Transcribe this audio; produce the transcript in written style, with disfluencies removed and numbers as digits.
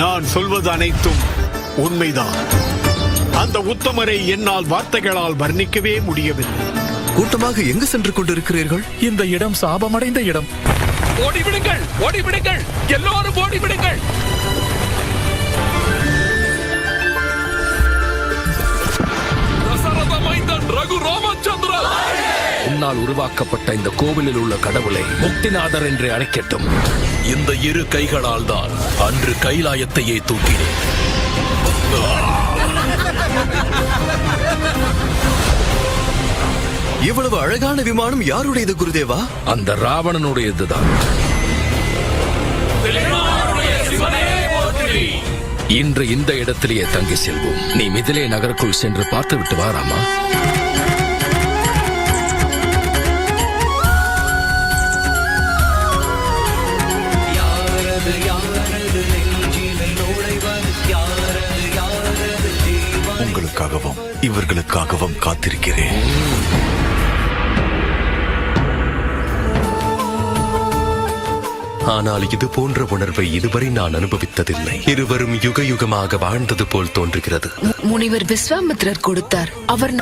நான் சொல்வது அனைத்தும் உண்மைதான். அந்த உத்தமரை என்னால் வார்த்தைகளால் வர்ணிக்கவே முடியவில்லை. கூட்டமாக எங்கு சென்று கொண்டிருக்கிறீர்கள்? இந்த இடம் சாபமடைந்த இடம். ஓடிவிடுங்கள், ஓடிவிடுங்கள், எல்லாரும் ஓடிவிடுங்கள். தசரத மைந்தன் ரகு ராமச்சந்திரா, உன்னால் உருவாக்கப்பட்ட இந்த கோவிலில் உள்ள கடவுளை முக்திநாதர் என்று அழைக்கட்டும். இந்த இரு கைகளால் தான் அன்று கைலாயத்தையே தூக்கினேன். இவ்வளவு அழகான விமானம் யாருடையது குருதேவா? அந்த ராவணனுடையதுதான். இன்று இந்த இடத்திலேயே தங்கி செல்வோம். நீ மிதிலே நகருக்குள் சென்று பார்த்து விட்டு வா ராமா. உங்களுக்காகவும் இவர்களுக்காகவும் காத்திருக்கிறேன். ஆனால் இது போன்ற உணர்வை இதுவரை நான் அனுபவித்ததில்லை. இருவரும் யுக யுகமாக வாழ்ந்தது போல் தோன்றுகிறது. முனிவர் விஸ்வாமித்திரர் கொடுத்தார். அவர்